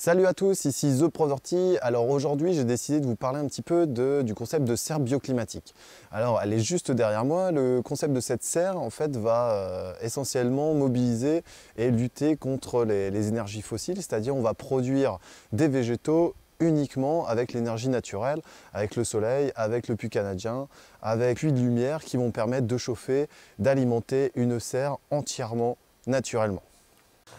Salut à tous, ici The Proverty. Alors aujourd'hui, j'ai décidé de vous parler un petit peu du concept de serre bioclimatique. Alors elle est juste derrière moi. Le concept de cette serre en fait va essentiellement mobiliser et lutter contre les énergies fossiles, c'est-à-dire on va produire des végétaux uniquement avec l'énergie naturelle, avec le soleil, avec le puits canadien, avec puits de lumière qui vont permettre de chauffer, d'alimenter une serre entièrement naturellement.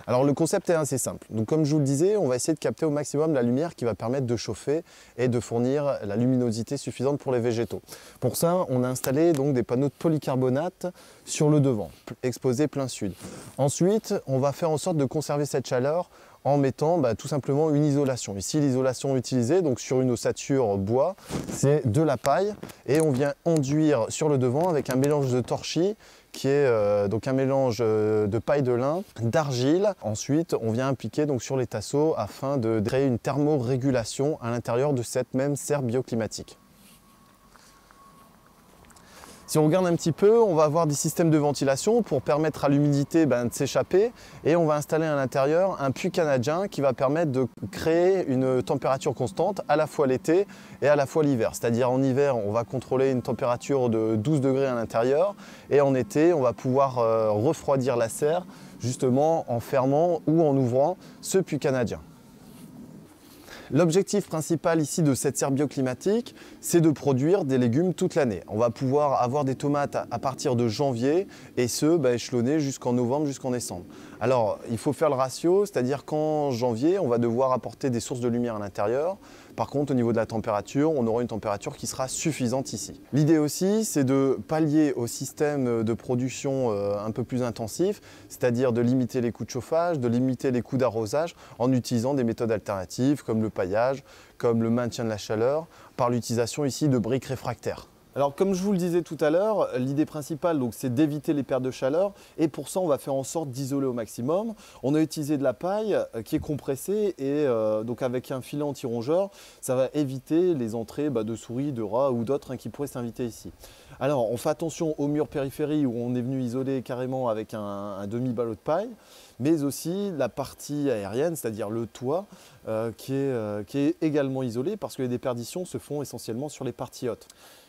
Alors le concept est assez simple. Donc comme je vous le disais, on va essayer de capter au maximum la lumière qui va permettre de chauffer et de fournir la luminosité suffisante pour les végétaux. Pour ça, on a installé donc des panneaux de polycarbonate sur le devant, exposés plein sud. Ensuite, on va faire en sorte de conserver cette chaleur en mettant tout simplement une isolation. Ici, l'isolation utilisée donc sur une ossature bois, c'est de la paille et on vient enduire sur le devant avec un mélange de torchis qui est donc un mélange de paille de lin, d'argile. Ensuite, on vient appliquer donc sur les tasseaux afin de créer une thermorégulation à l'intérieur de cette même serre bioclimatique. Si on regarde un petit peu, on va avoir des systèmes de ventilation pour permettre à l'humidité de s'échapper et on va installer à l'intérieur un puits canadien qui va permettre de créer une température constante à la fois l'été et à la fois l'hiver. C'est-à-dire en hiver, on va contrôler une température de 12 degrés à l'intérieur et en été, on va pouvoir refroidir la serre justement en fermant ou en ouvrant ce puits canadien. L'objectif principal ici de cette serre bioclimatique, c'est de produire des légumes toute l'année. On va pouvoir avoir des tomates à partir de janvier et ce, échelonner jusqu'en novembre, jusqu'en décembre. Alors, il faut faire le ratio, c'est-à-dire qu'en janvier, on va devoir apporter des sources de lumière à l'intérieur. Par contre, au niveau de la température, on aura une température qui sera suffisante ici. L'idée aussi, c'est de pallier au système de production un peu plus intensif, c'est-à-dire de limiter les coûts de chauffage, de limiter les coûts d'arrosage en utilisant des méthodes alternatives comme le paillage, comme le maintien de la chaleur, par l'utilisation ici de briques réfractaires. Alors comme je vous le disais tout à l'heure, l'idée principale c'est d'éviter les pertes de chaleur et pour ça on va faire en sorte d'isoler au maximum. On a utilisé de la paille qui est compressée et donc avec un filet anti-rongeur, ça va éviter les entrées de souris, de rats ou d'autres qui pourraient s'inviter ici. Alors on fait attention aux murs périphéries où on est venu isoler carrément avec un demi-ballot de paille, mais aussi la partie aérienne, c'est-à-dire le toit qui est également isolé parce que les déperditions se font essentiellement sur les parties hautes.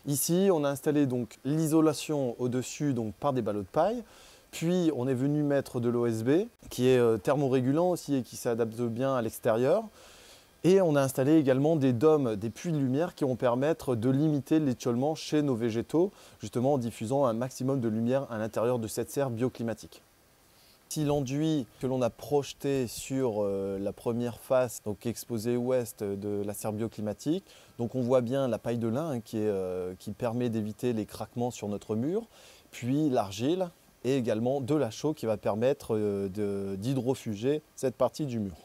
Ici, on a installé donc l'isolation au-dessus par des ballots de paille. Puis, on est venu mettre de l'OSB qui est thermorégulant aussi et qui s'adapte bien à l'extérieur. Et on a installé également des dômes, des puits de lumière qui vont permettre de limiter l'étiolement chez nos végétaux, justement en diffusant un maximum de lumière à l'intérieur de cette serre bioclimatique. Si l'enduit que l'on a projeté sur la première face, donc exposée ouest de la serre bioclimatique, donc on voit bien la paille de lin qui permet d'éviter les craquements sur notre mur, puis l'argile et également de la chaux qui va permettre d'hydrofuger cette partie du mur.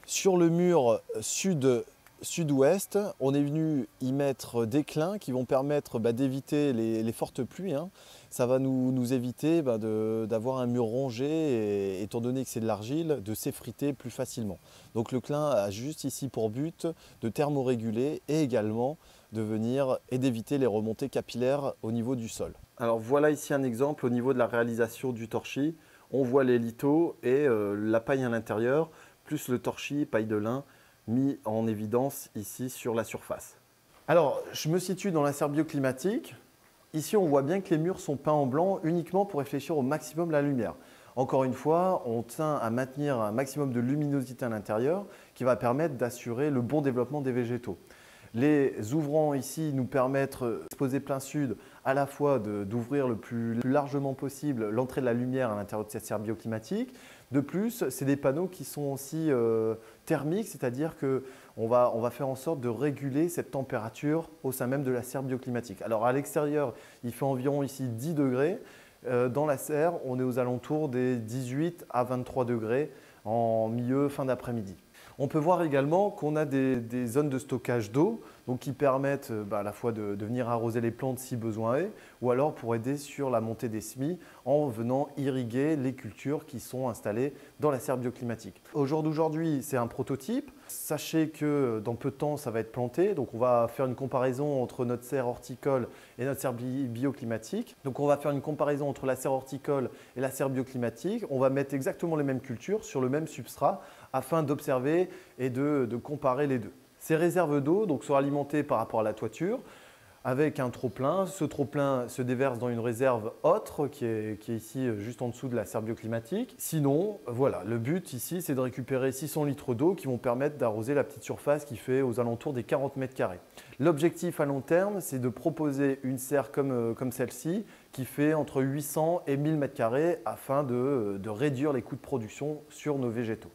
Sur le mur sud-ouest, on est venu y mettre des clins qui vont permettre d'éviter les fortes pluies. Ça va nous éviter d'avoir un mur rongé et étant donné que c'est de l'argile, de s'effriter plus facilement. Donc le clin a juste ici pour but de thermoréguler et également de venir et d'éviter les remontées capillaires au niveau du sol. Alors voilà ici un exemple au niveau de la réalisation du torchis. On voit les lithos et la paille à l'intérieur, plus le torchis, paille de lin, mis en évidence ici sur la surface. Alors, je me situe dans la serre bioclimatique. Ici, on voit bien que les murs sont peints en blanc uniquement pour réfléchir au maximum la lumière. Encore une fois, on tient à maintenir un maximum de luminosité à l'intérieur qui va permettre d'assurer le bon développement des végétaux. Les ouvrants ici nous permettent d'exposer plein sud à la fois d'ouvrir le plus largement possible l'entrée de la lumière à l'intérieur de cette serre bioclimatique. De plus, c'est des panneaux qui sont aussi thermiques, c'est-à-dire qu'on va faire en sorte de réguler cette température au sein même de la serre bioclimatique. Alors à l'extérieur, il fait environ ici 10 degrés. Dans la serre, on est aux alentours des 18 à 23 degrés en milieu fin d'après-midi. On peut voir également qu'on a des zones de stockage d'eau donc qui permettent à la fois de venir arroser les plantes si besoin est, ou alors pour aider sur la montée des semis en venant irriguer les cultures qui sont installées dans la serre bioclimatique. Au jour d'aujourd'hui, c'est un prototype. Sachez que dans peu de temps, ça va être planté. Donc on va faire une comparaison entre notre serre horticole et notre serre bioclimatique. Donc on va faire une comparaison entre la serre horticole et la serre bioclimatique. On va mettre exactement les mêmes cultures sur le même substrat afin d'observer et de comparer les deux. Ces réserves d'eau seront alimentées par rapport à la toiture avec un trop-plein. Ce trop-plein se déverse dans une réserve autre qui est ici juste en dessous de la serre bioclimatique. Sinon, voilà, le but ici, c'est de récupérer 600 litres d'eau qui vont permettre d'arroser la petite surface qui fait aux alentours des 40 mètres carrés. L'objectif à long terme, c'est de proposer une serre comme celle-ci qui fait entre 800 et 1000 mètres carrés afin de réduire les coûts de production sur nos végétaux.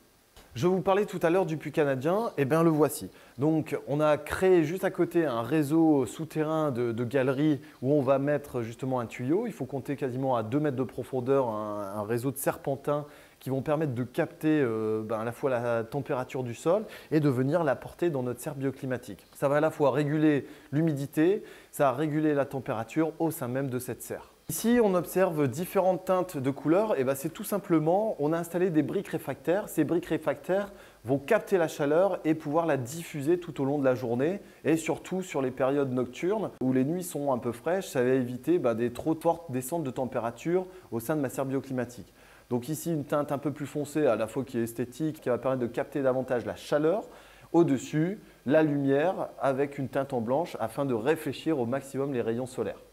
Je vous parlais tout à l'heure du puits canadien, et bien le voici. Donc on a créé juste à côté un réseau souterrain de galeries où on va mettre justement un tuyau. Il faut compter quasiment à 2 mètres de profondeur un réseau de serpentins qui vont permettre de capter à la fois la température du sol et de venir l'apporter dans notre serre bioclimatique. Ça va à la fois réguler l'humidité, ça va réguler la température au sein même de cette serre. Ici, on observe différentes teintes de couleurs. Et c'est tout simplement, on a installé des briques réfractaires. Ces briques réfractaires vont capter la chaleur et pouvoir la diffuser tout au long de la journée et surtout sur les périodes nocturnes où les nuits sont un peu fraîches. Ça va éviter des trop fortes descentes de température au sein de ma serre bioclimatique. Donc ici, une teinte un peu plus foncée, à la fois qui est esthétique, qui va permettre de capter davantage la chaleur. Au-dessus, la lumière avec une teinte en blanche afin de réfléchir au maximum les rayons solaires.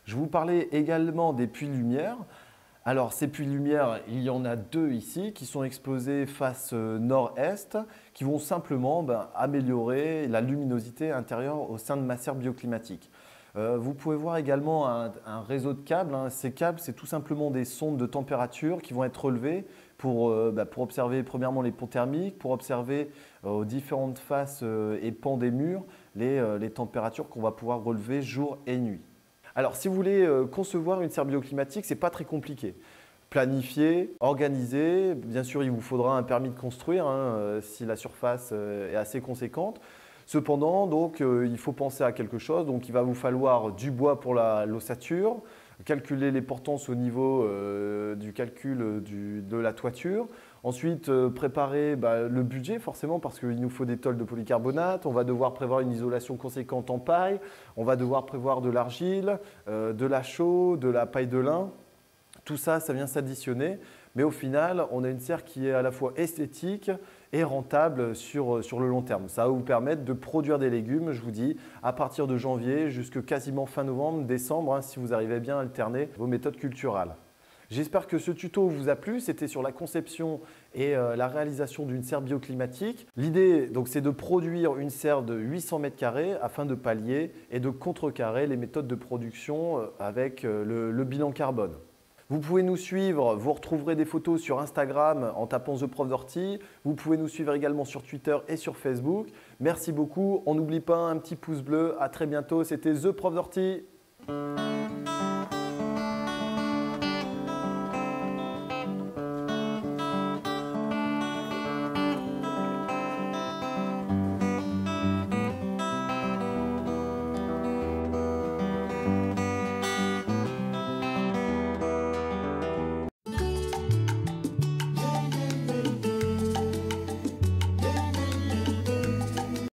Je vous parlais également des puits de lumière. Alors ces puits de lumière, il y en a 2 ici qui sont exposés face nord-est qui vont simplement améliorer la luminosité intérieure au sein de ma serre bioclimatique. Vous pouvez voir également un réseau de câbles. Ces câbles, c'est tout simplement des sondes de température qui vont être relevées pour observer premièrement les ponts thermiques, pour observer aux différentes faces et pans des murs les températures qu'on va pouvoir relever jour et nuit. Alors, si vous voulez concevoir une serre bioclimatique, ce n'est pas très compliqué. Planifier, organiser, bien sûr, il vous faudra un permis de construire si la surface est assez conséquente. Cependant, il faut penser à quelque chose. Donc, il va vous falloir du bois pour l'ossature, calculer les portances au niveau du calcul de la toiture. Ensuite, préparer le budget forcément parce qu'il nous faut des tôles de polycarbonate. On va devoir prévoir une isolation conséquente en paille. On va devoir prévoir de l'argile, de la chaux, de la paille de lin. Tout ça, ça vient s'additionner. Mais au final, on a une serre qui est à la fois esthétique et rentable sur le long terme. Ça va vous permettre de produire des légumes, je vous dis, à partir de janvier jusqu'à quasiment fin novembre, décembre, si vous arrivez bien à alterner vos méthodes culturales. J'espère que ce tuto vous a plu. C'était sur la conception et la réalisation d'une serre bioclimatique. L'idée, c'est de produire une serre de 800 mètres carrés afin de pallier et de contrecarrer les méthodes de production avec le bilan carbone. Vous pouvez nous suivre, vous retrouverez des photos sur Instagram en tapant The Prof d'Ortie. Vous pouvez nous suivre également sur Twitter et sur Facebook. Merci beaucoup. On n'oublie pas un petit pouce bleu. À très bientôt. C'était The Prof d'Ortie.